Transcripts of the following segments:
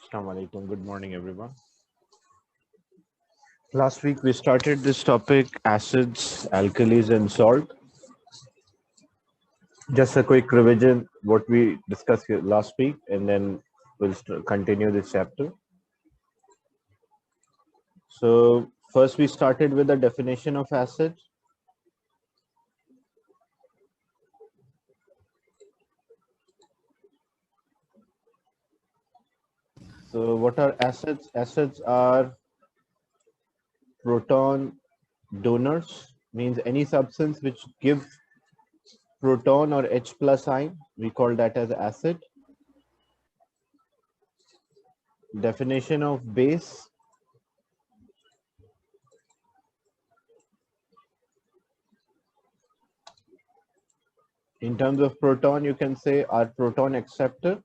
Assalamu alaikum. Good morning, everyone. Last week we started this topic, acids, alkalis, and salt. Just a quick revision, what we discussed last week, and then we'll continue this chapter. So first we started with the definition of acid. So what are acids? Acids are proton donors, means any substance which gives proton or H plus ion, we call that as acid. Definition of base. In terms of proton, you can say our proton acceptor.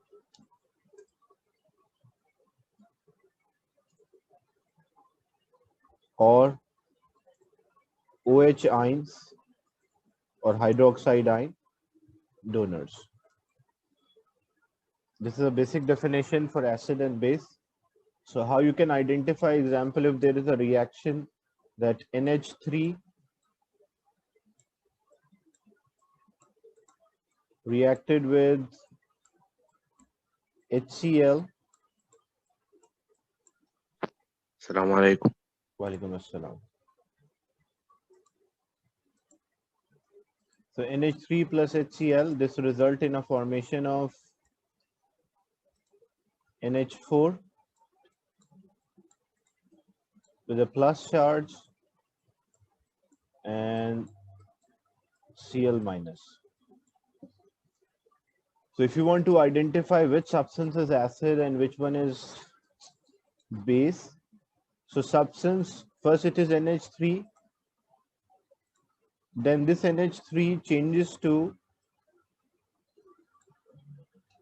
Or OH ions or hydroxide ion donors. This is a basic definition for acid and base. So how you can identify, example, if there is a reaction that NH3 reacted with HCl. Assalamu alaikum. Walaikum assalam. So NH3 plus HCl, this result in a formation of NH4 with a plus charge and Cl minus. So if you want to identify which substance is acid and which one is base, so substance, first it is NH3, then this NH3 changes to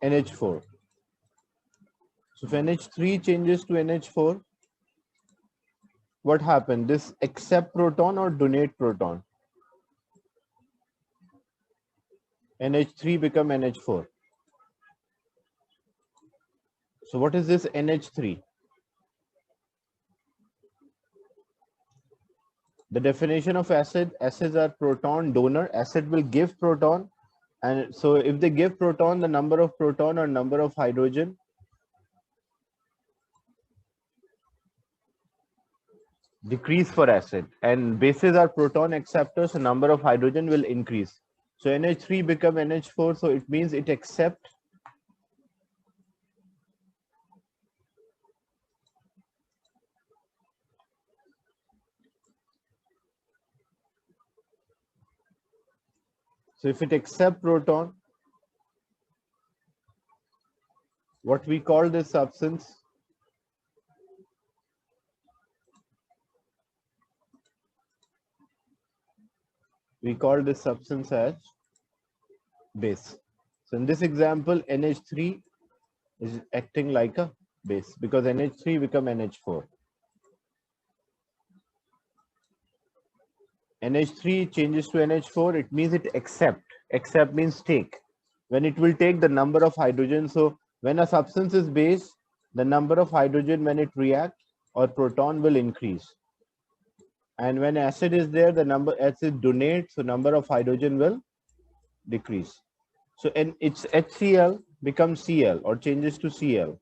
NH4. So if NH3 changes to NH4, what happened? This accept proton or donate proton? NH3 become NH4. So what is this NH3? The definition of acid, acids are proton donor. Acid will give proton, and so if they give proton, the number of proton or number of hydrogen decrease for acid, and bases are proton acceptors, so number of hydrogen will increase. So NH3 become NH4, so it means it accept so if it accept proton, what we call this substance? We call this substance as base. So in this example, NH3 is acting like a base because NH3 become NH4. NH3 changes to NH4, it means it accept. Accept means take. When it will take the number of hydrogen, so when a substance is base, the number of hydrogen when it reacts or proton will increase. And when acid is there, the number acid donates, so number of hydrogen will decrease. So and its HCl becomes Cl or changes to Cl.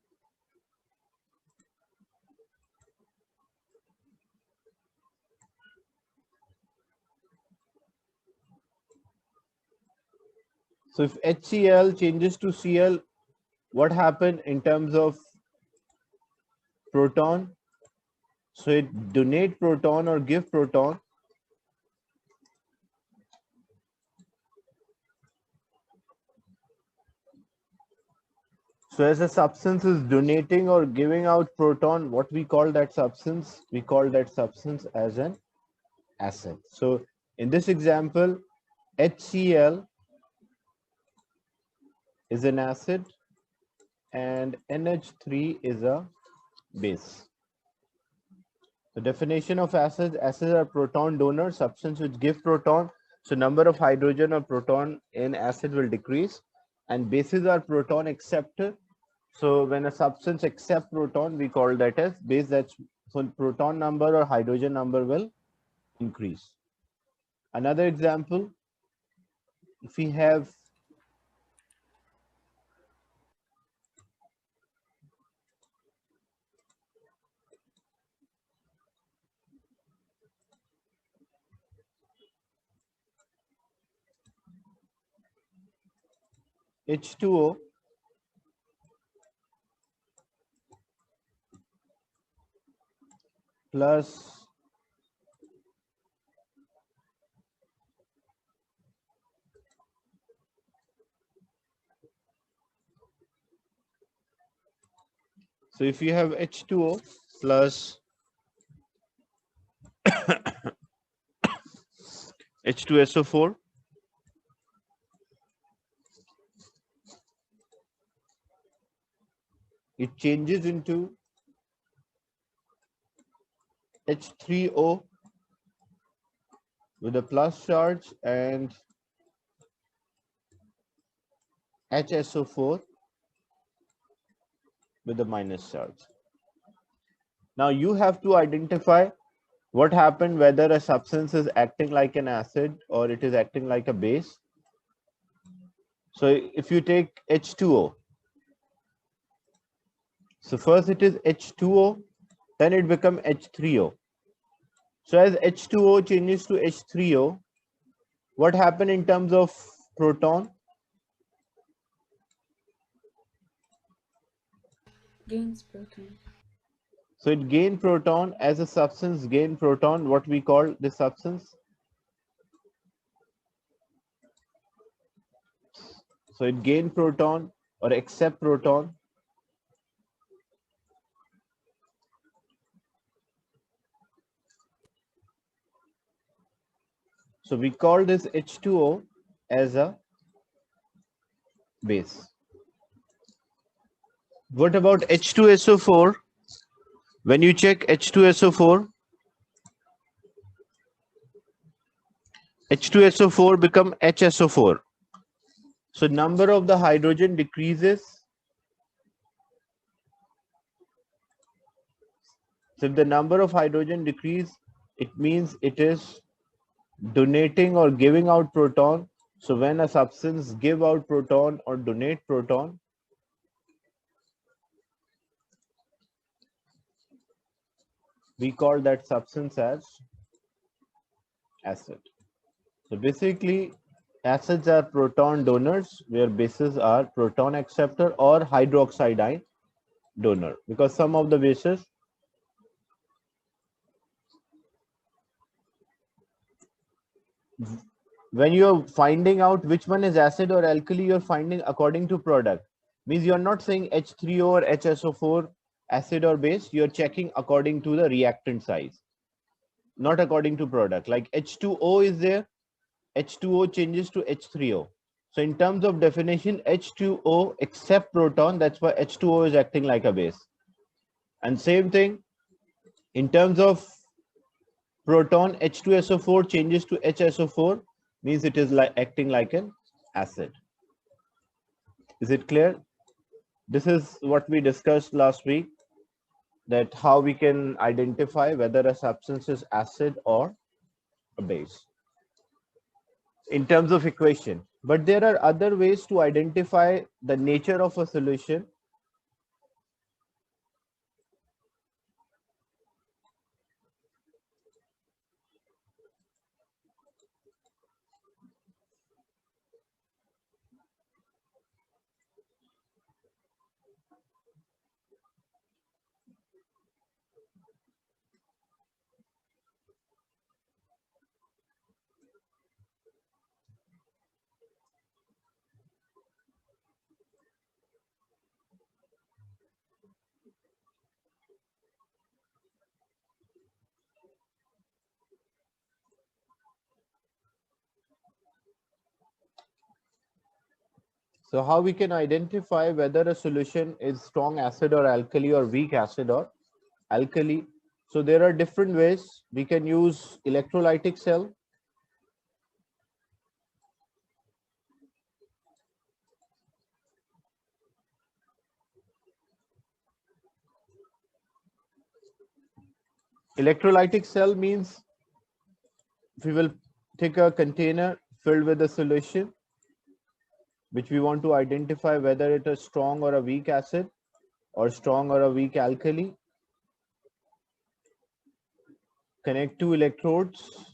So if HCl changes to Cl, what happened in terms of proton? So it donate proton or give proton. So as a substance is donating or giving out proton, what we call that substance? We call that substance as an acid. So in this example, HCl is an acid and NH3 is a base. The definition of acids, acids are proton donor, substance which give proton. So number of hydrogen or proton in acid will decrease, and bases are proton acceptor. So when a substance accepts proton, we call that as base. That's so proton number or hydrogen number will increase. Another example, if we have H2O plus so if you have H2O plus H2SO4, it changes into H3O with a plus charge and HSO4 with a minus charge. Now you have to identify what happened, whether a substance is acting like an acid or it is acting like a base. So if you take H2O, so first it is H2O, then it becomes H3O. So as H2O changes to H3O, what happened in terms of proton? Gains proton. So it gained proton. As a substance gain proton, what we call this substance? So it gain proton or accept proton. So we call this H2O as a base. What about H2SO4? When you check H2SO4, H2SO4 become HSO4. So number of the hydrogen decreases. So if the number of hydrogen decrease, it means it is donating or giving out proton. So when a substance give out proton or donate proton, we call that substance as acid. So basically, acids are proton donors, where bases are proton acceptor or hydroxide ion donor, because some of the bases when you're finding out which one is acid or alkali, you're finding according to product. Means you're not saying H3O or HSO4 acid or base, you're checking according to the reactant size, not according to product. Like H2O is there, H2O changes to H3O. So in terms of definition, H2O accept proton, that's why H2O is acting like a base. And same thing, in terms of proton, H2SO4 changes to HSO4, means it is like acting like an acid. Is it clear? This is what we discussed last week, that how we can identify whether a substance is acid or a base in terms of equation. But there are other ways to identify the nature of a solution. So how we can identify whether a solution is strong acid or alkali or weak acid or alkali. So there are different ways. We can use electrolytic cell. Electrolytic cell means we will take a container filled with a solution which we want to identify whether it is strong or a weak acid or strong or a weak alkali. Connect two electrodes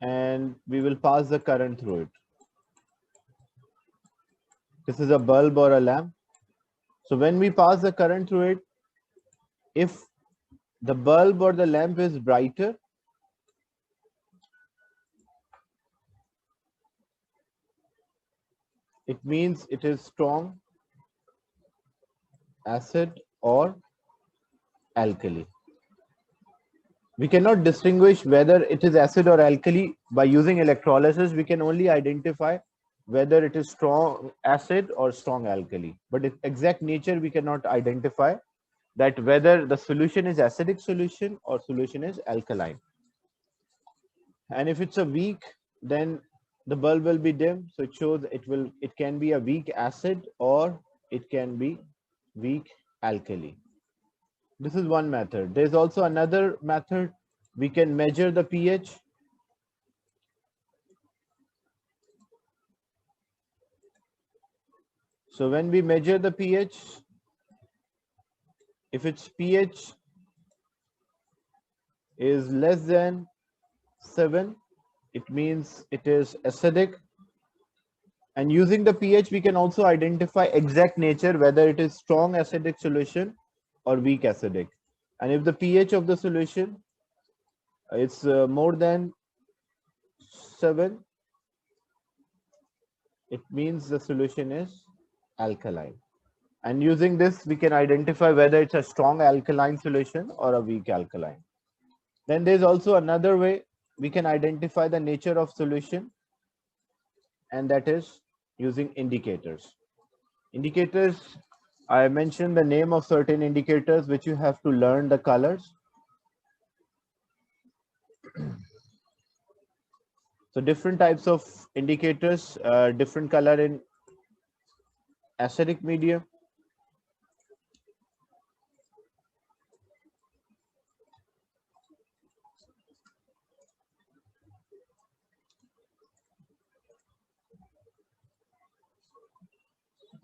and we will pass the current through it. This is a bulb or a lamp. So when we pass the current through it, if the bulb or the lamp is brighter, it means it is strong acid or alkali. We cannot distinguish whether it is acid or alkali by using electrolysis. We can only identify whether it is strong acid or strong alkali. But its exact nature we cannot identify, that whether the solution is acidic solution or solution is alkaline. And if it's a weak, then the bulb will be dim. So it shows it can be a weak acid or it can be weak alkali. This is one method. There's also another method. We can measure the pH. So when we measure the pH, if its pH is less than 7, it means it is acidic. And using the pH, we can also identify exact nature, whether it is strong acidic solution or weak acidic. And if the pH of the solution is more than 7, it means the solution is alkaline. And using this, we can identify whether it's a strong alkaline solution or a weak alkaline. Then there's also another way we can identify the nature of solution, and that is using indicators. Indicators, I mentioned the name of certain indicators which you have to learn the colors. So different types of indicators, different color in acidic medium.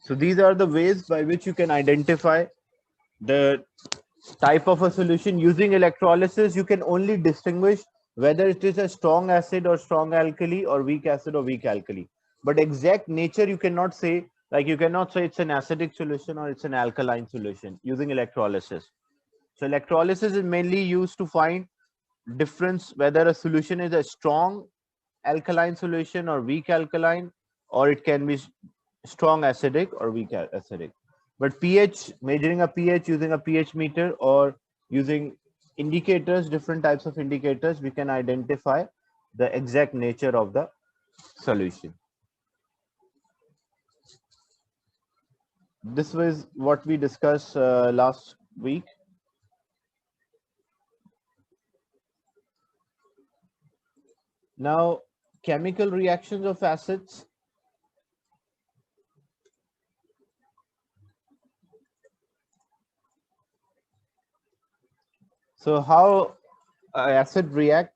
So these are the ways by which you can identify the type of a solution. Using electrolysis, you can only distinguish whether it is a strong acid or strong alkali or weak acid or weak alkali. But exact nature you cannot say, like you cannot say it's an acidic solution or it's an alkaline solution using electrolysis. So electrolysis is mainly used to find difference whether a solution is a strong alkaline solution or weak alkaline, or it can be strong acidic or weak acidic. But pH, measuring a pH using a pH meter or using indicators, different types of indicators, we can identify the exact nature of the solution. This was what we discussed last week. Now, chemical reactions of acids. So how acid react,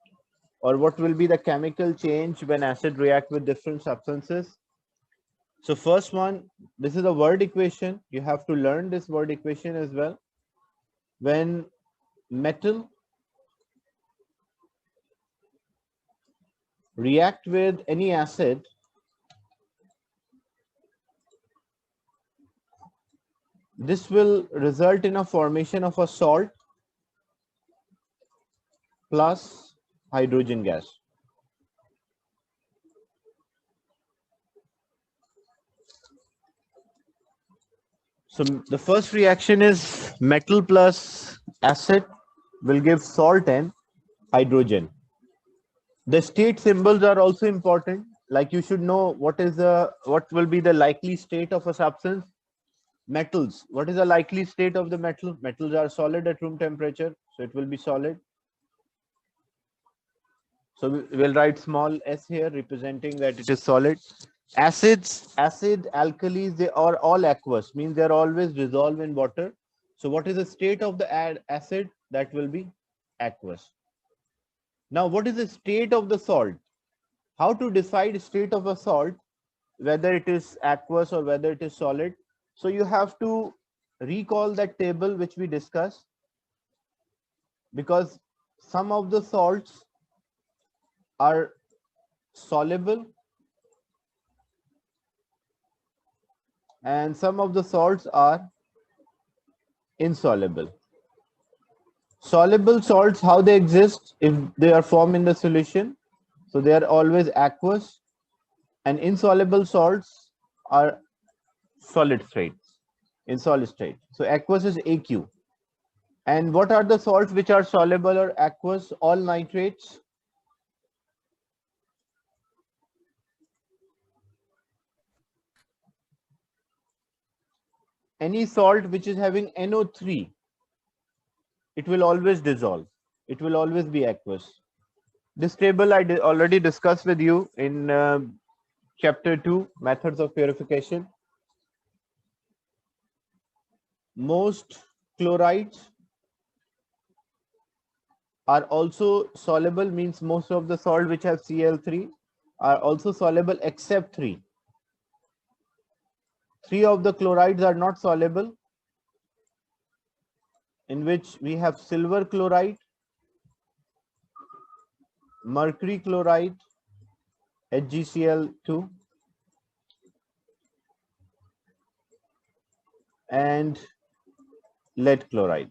or what will be the chemical change when acid react with different substances? So first one, this is a word equation. You have to learn this word equation as well. When metal react with any acid, this will result in a formation of a salt plus hydrogen gas. So the first reaction is metal plus acid will give salt and hydrogen. The state symbols are also important. Like you should know what will be the likely state of a substance. Metals, what is the likely state of the metal? Metals are solid at room temperature, so it will be solid. So we'll write small s here representing that it is solid. Acid, alkalis, they are all aqueous, means they are always dissolved in water. So what is the state of the acid? That will be aqueous. Now, what is the state of the salt? How to decide state of a salt, whether it is aqueous or whether it is solid? So you have to recall that table which we discussed, because some of the salts are soluble and some of the salts are insoluble. Soluble salts, how they exist? If they are formed in the solution, so they are always aqueous, and insoluble salts are solid state, in solid state. So aqueous is AQ. And what are the salts which are soluble or aqueous? All nitrates, any salt which is having NO3, it will always dissolve. It will always be aqueous. This table I already discussed with you in chapter 2, methods of purification. Most chlorides are also soluble, means most of the salt which have Cl3 are also soluble except 3. 3 of the chlorides are not soluble, in which we have silver chloride, mercury chloride, HgCl2, and lead chloride.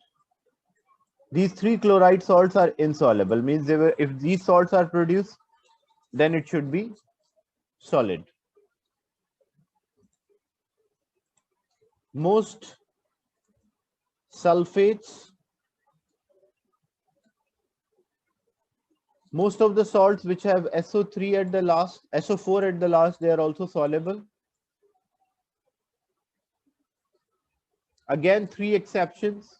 These 3 chloride salts are insoluble, means if these salts are produced, then it should be solid. Most sulfates, most of the salts which have SO3 at the last, SO4 at the last, they are also soluble. Again, 3 exceptions.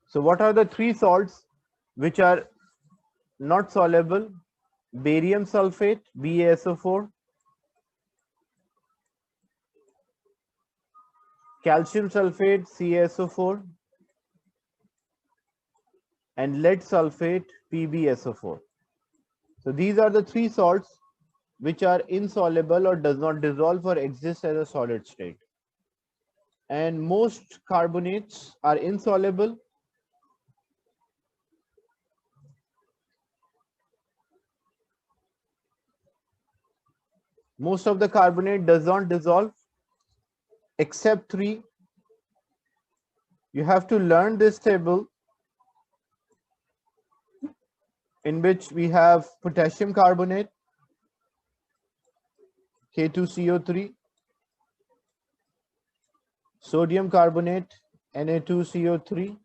So what are the 3 salts which are not soluble? Barium sulfate, BaSO4, calcium sulfate, CaSO4, and lead sulfate, PbSO4. So these are the 3 salts which are insoluble or does not dissolve or exist as a solid state. And most carbonates are insoluble. Most of the carbonate does not dissolve except 3. You have to learn this table, in which we have potassium carbonate, K2CO3, sodium carbonate, Na2CO3,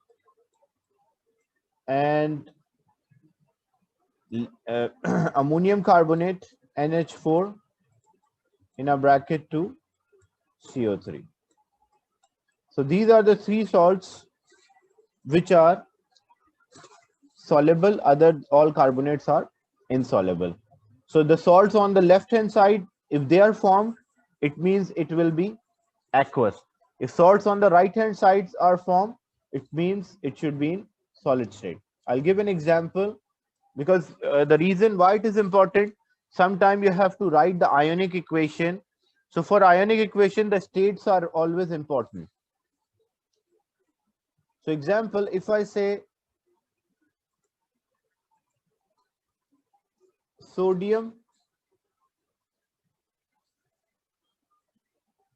and ammonium carbonate, NH4, in a bracket 2, CO3. So these are the 3 salts which are soluble, all carbonates are insoluble. So the salts on the left hand side, if they are formed, it means it will be aqueous. If salts on the right hand sides are formed, it means it should be in solid state. I'll give an example, because the reason why it is important, sometimes you have to write the ionic equation. So for ionic equation, the states are always important. So example, if I say sodium,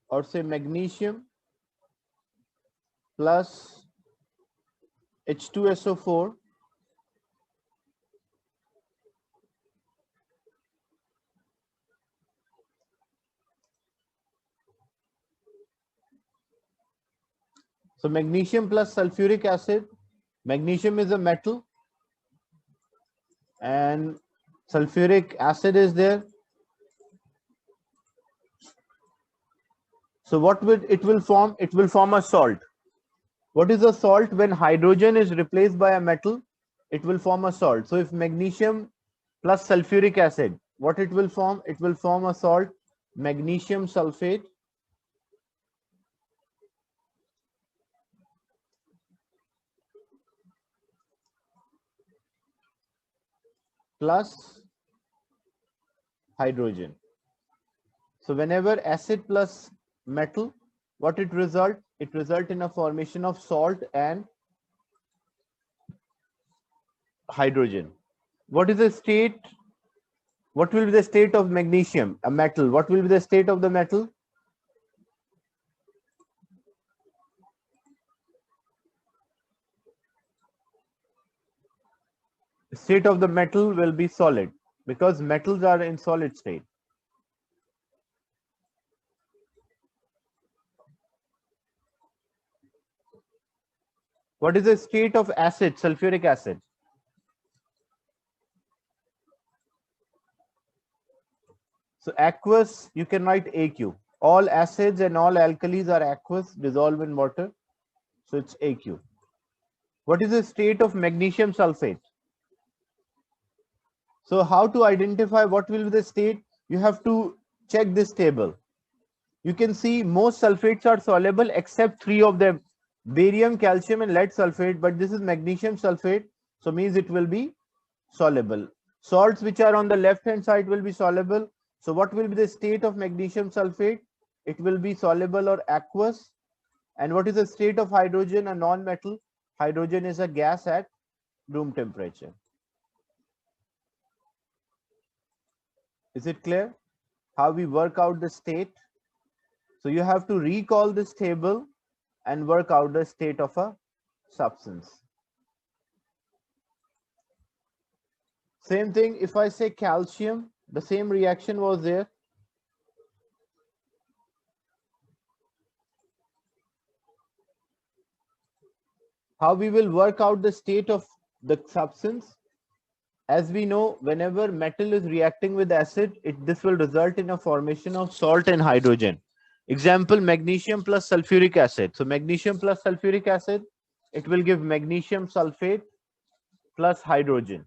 or say magnesium plus H2SO4, so magnesium plus sulfuric acid. Magnesium is a metal and sulfuric acid is there. So what will it will form? It will form a salt. What is a salt? When hydrogen is replaced by a metal, it will form a salt. So if magnesium plus sulfuric acid, what it will form? It will form a salt, magnesium sulfate plus hydrogen. So whenever acid plus metal, what it result? It result in a formation of salt and hydrogen. What is the state? What will be the state of magnesium, a metal? What will be the state of the metal? The state of the metal will be solid because metals are in solid state. What is the state of acid, sulfuric acid? So aqueous, you can write AQ. All acids and all alkalis are aqueous, dissolve in water. So it's AQ. What is the state of magnesium sulfate? So how to identify what will be the state? You have to check this table. You can see most sulfates are soluble except three of them, barium, calcium and lead sulfate, but this is magnesium sulfate, so means it will be soluble. Salts which are on the left hand side will be soluble. So what will be the state of magnesium sulfate? It will be soluble or aqueous. And what is the state of hydrogen, a non-metal? Hydrogen is a gas at room temperature. Is it clear how we work out the state? So you have to recall this table and work out the state of a substance. Same thing, if I say calcium, the same reaction was there. How we will work out the state of the substance? As we know, whenever metal is reacting with acid, this will result in a formation of salt and hydrogen. Example, magnesium plus sulfuric acid. So magnesium plus sulfuric acid, it will give magnesium sulfate plus hydrogen.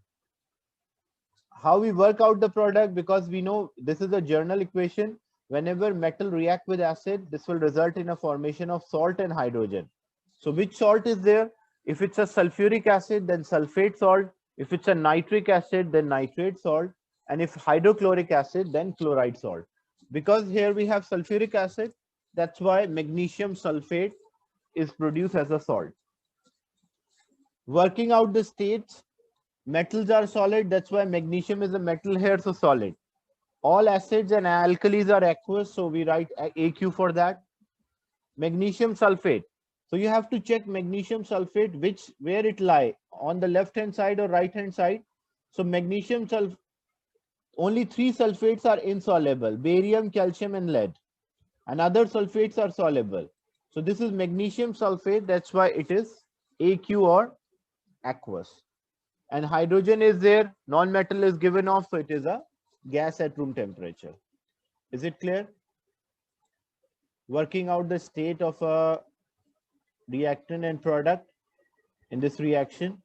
How we work out the product? Because we know this is a journal equation. Whenever metal react with acid, this will result in a formation of salt and hydrogen. So which salt is there? If it's a sulfuric acid, then sulfate salt. If it's a nitric acid, then nitrate salt. And if hydrochloric acid, then chloride salt. Because here we have sulfuric acid, that's why magnesium sulfate is produced as a salt. Working out the states, metals are solid, that's why magnesium is a metal here, so solid. All acids and alkalis are aqueous, so we write AQ for that. Magnesium sulfate. So you have to check magnesium sulfate, where it lie, on the left hand side or right hand side. So magnesium sulfate, only three sulfates are insoluble, barium, calcium and lead, and other sulfates are soluble. So this is magnesium sulfate, that's why it is AQ or aqueous. And hydrogen is there, non-metal is given off, so it is a gas at room temperature. Is it clear? Working out the state of a reactant and product in this reaction.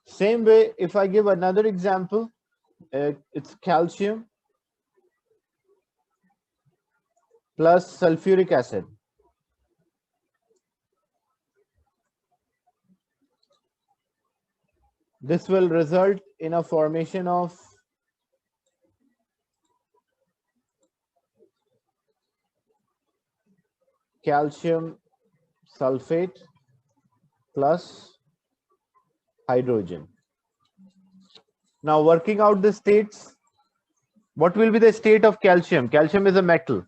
Same way, if I give another example, it's calcium plus sulfuric acid. This will result in a formation of calcium sulfate plus hydrogen. Now working out the states, what will be the state of calcium? Calcium is a metal.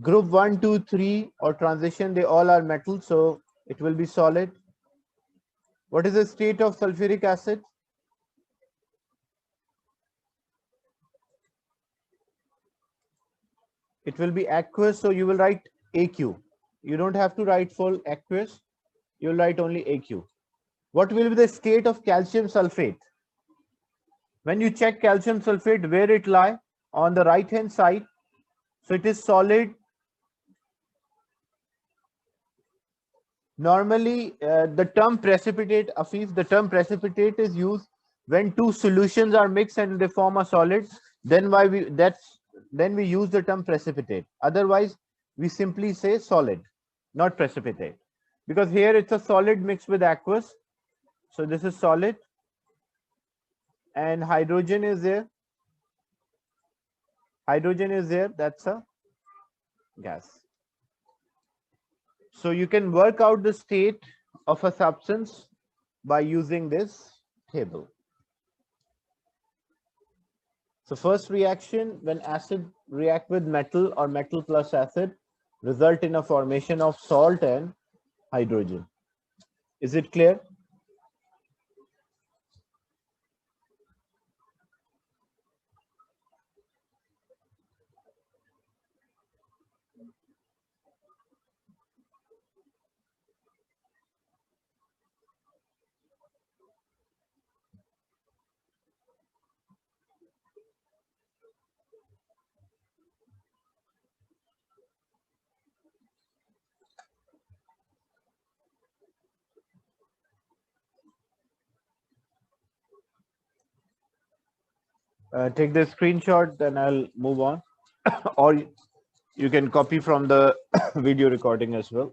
Group 1, 2, 3 or transition, they all are metal, so it will be solid. What is the state of sulfuric acid? It will be aqueous, so you will write AQ. You don't have to write full aqueous, you'll write only AQ. What will be the state of calcium sulfate? When you check calcium sulfate, where it lie? On the right hand side. So it is solid. Normally, the term precipitate, Afif, the term precipitate is used when two solutions are mixed and they form a solid. Then then we use the term precipitate. Otherwise, we simply say solid, not precipitate, because here it's a solid mixed with aqueous. So this is solid, and hydrogen is there. Hydrogen is there. That's a gas. So you can work out the state of a substance by using this table. So first reaction, when acid react with metal or metal plus acid, result in a formation of salt and hydrogen. Is it clear? Take the screenshot, then I'll move on. Or you can copy from the video recording as well.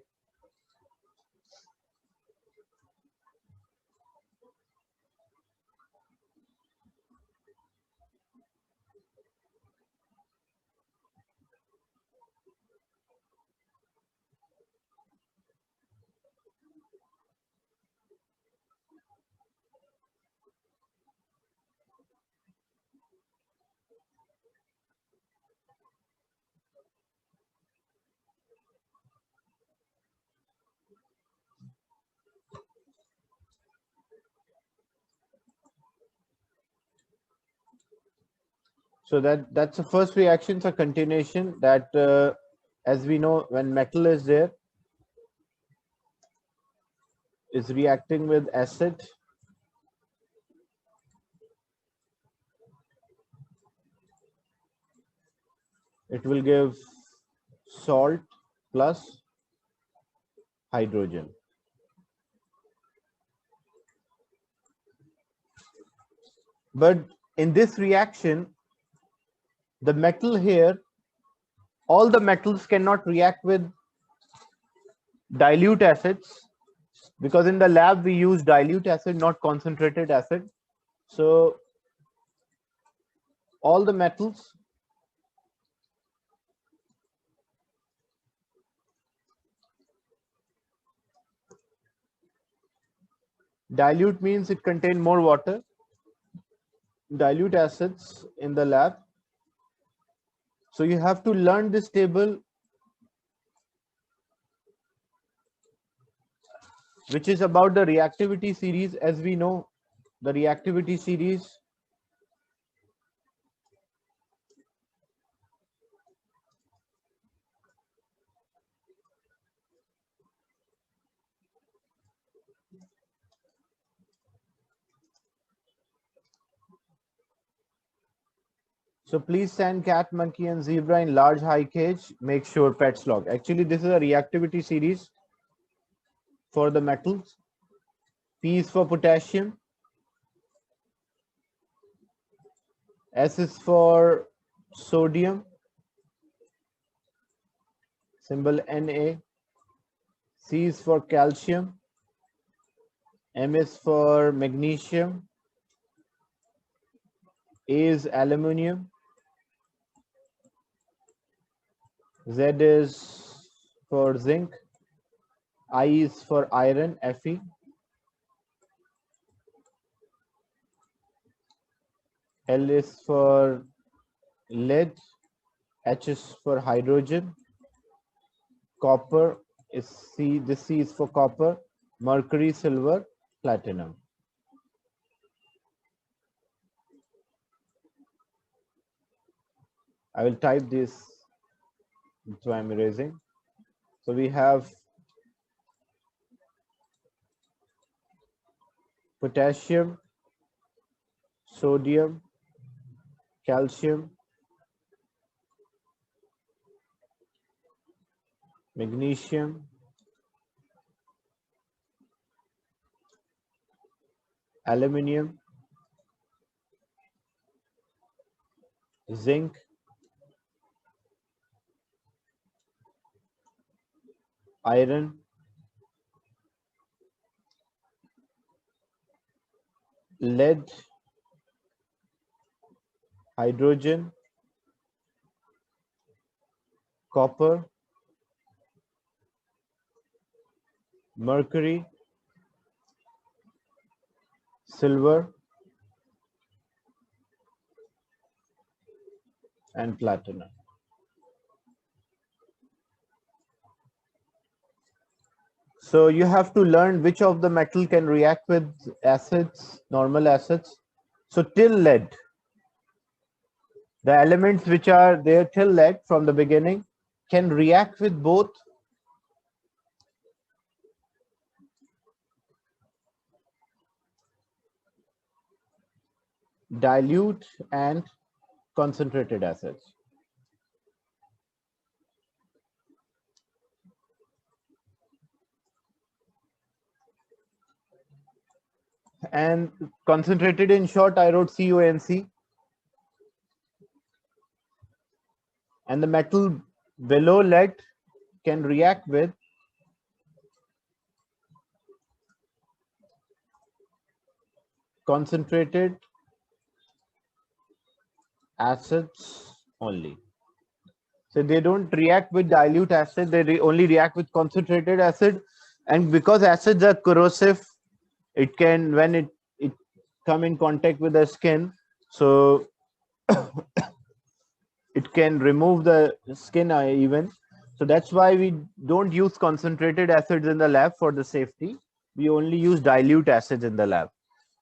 So that's the first reaction, a continuation that, as we know, when metal is there, is reacting with acid. It will give salt plus hydrogen. But in this reaction, the metal here, all the metals cannot react with dilute acids, because in the lab we use dilute acid, not concentrated acid. So all the metals dilute means it contain more water. Dilute acids in the lab. So you have to learn this table, which is about the reactivity series. As we know, the reactivity series So please send cat, monkey, and zebra in large high cage. Make sure pets log. Actually, this is a reactivity series for the metals. P is for potassium. S is for sodium. Symbol Na. C is for calcium. M is for magnesium. A is aluminium. Z is for zinc. I is for iron, Fe. L is for lead. H is for hydrogen. Copper is C. This C is for copper. Mercury, silver, platinum. I will type this, so I'm erasing. So we have potassium, sodium, calcium, magnesium, aluminium, zinc, iron, lead, hydrogen, copper, mercury, silver, and platinum. So you have to learn which of the metal can react with acids, normal acids. So till lead, the elements which are there till lead from the beginning can react with both dilute and concentrated acids. And concentrated, in short, I wrote CONC. And the metal below lead can react with concentrated acids only. So they don't react with dilute acid, they only react with concentrated acid. And because acids are corrosive, it can, when it come in contact with the skin, so it can remove the skin even. So that's why we don't use concentrated acids in the lab for the safety. We only use dilute acids in the lab.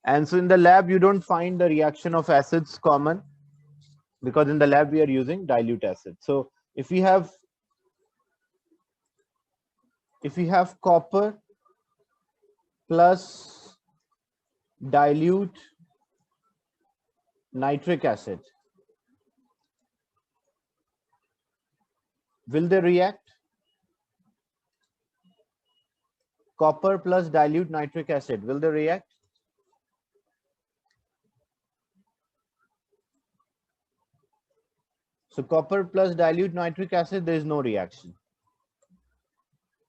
And so in the lab, you don't find the reaction of acids common, because in the lab we are using dilute acid. So if we have copper plus dilute nitric acid, will they react? Copper plus dilute nitric acid, will they react? So copper plus dilute nitric acid, there is no reaction.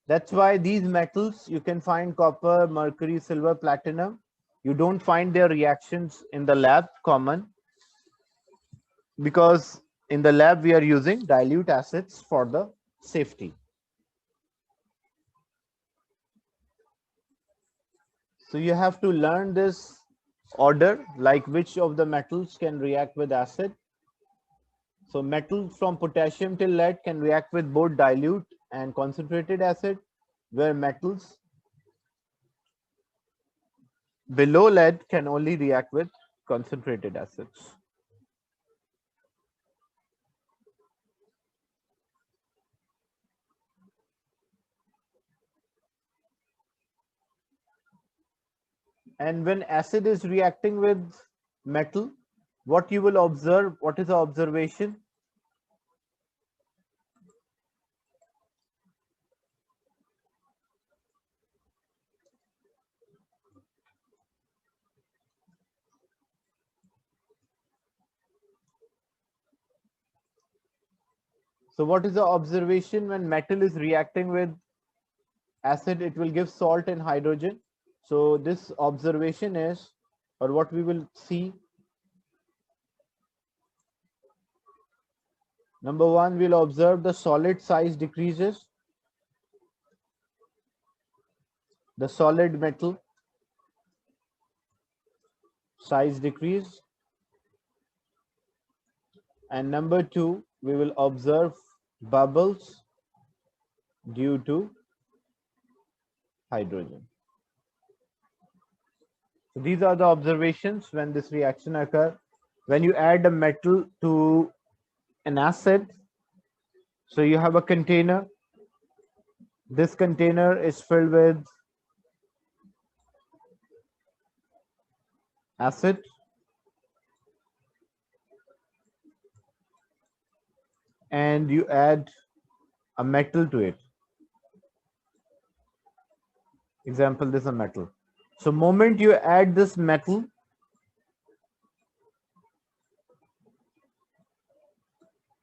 That's why these metals, you can find copper, mercury, silver, platinum. You don't find their reactions in the lab common, because in the lab we are using dilute acids for the safety. So you have to learn this order, like which of the metals can react with acid. So metals from potassium till lead can react with both dilute and concentrated acid, where metals below lead can only react with concentrated acids. And when acid is reacting with metal, what you will observe, what is the observation? So what is the observation when metal is reacting with acid? It will give salt and hydrogen. So this observation is, or what we will see, number one, we'll observe the solid size decreases, the solid metal size decrease. And number two, we will observe bubbles due to hydrogen. So these are the observations when this reaction occurs. When you add a metal to an acid, so you have a container. This container is filled with acid, and you add a metal to it. Example, this is a metal. So moment you add this metal,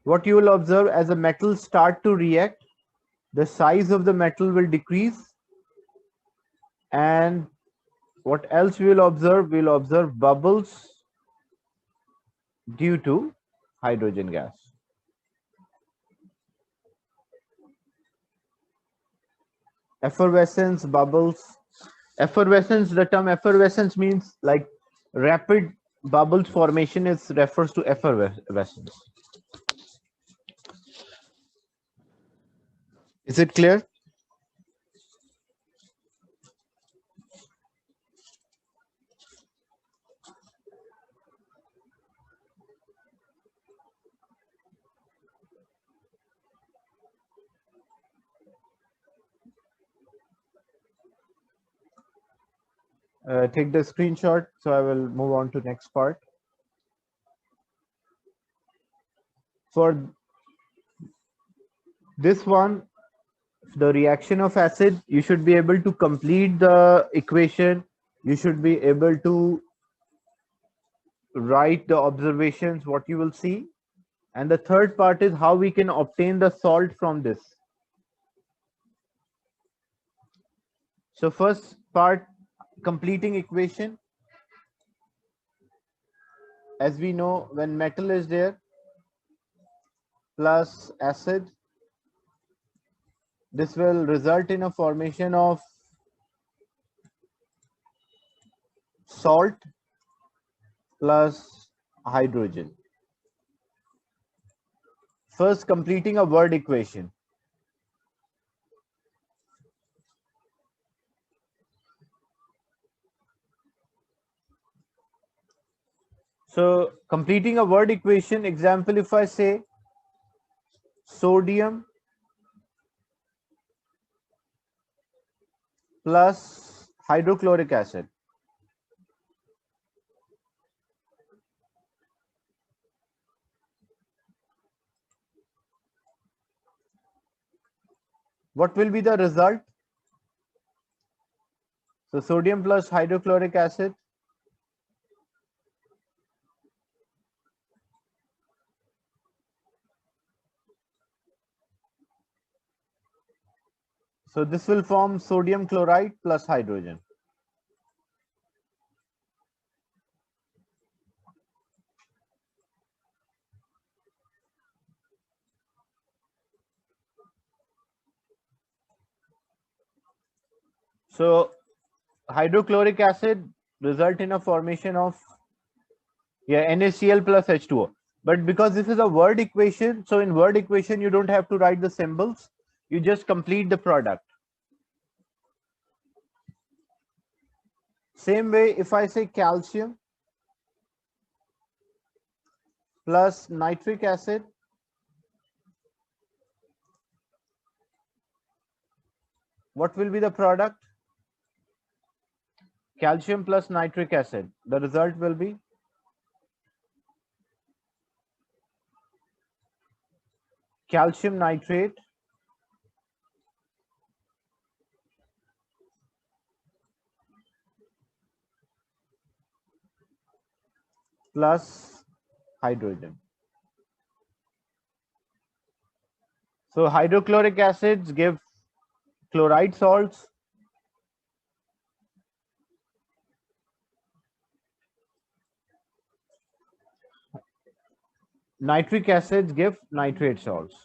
what you will observe as the metals start to react, the size of the metal will decrease, and what else we will observe? We will observe bubbles due to hydrogen gas. Effervescence, bubbles. Effervescence, the term effervescence means like rapid bubbles formation is refers to effervescence. Is it clear? Take the screenshot, so I will move on to next part. For this one, the reaction of acid, you should be able to complete the equation. You should be able to write the observations, what you will see. And the third part is how we can obtain the salt from this. So first part, completing equation. As we know, when metal is there plus acid, this will result in a formation of salt plus hydrogen. First, completing a word equation. So completing a word equation, example, if I say sodium plus hydrochloric acid. What will be the result? So sodium plus hydrochloric acid. So this will form sodium chloride plus hydrogen. So hydrochloric acid result in a formation of NaCl plus H2O. But because this is a word equation, so in word equation you don't have to write the symbols. You just complete the product. Same way, if I say calcium plus nitric acid, what will be the product? Calcium plus nitric acid. The result will be calcium nitrate plus hydrogen. So hydrochloric acids give chloride salts. Nitric acids give nitrate salts.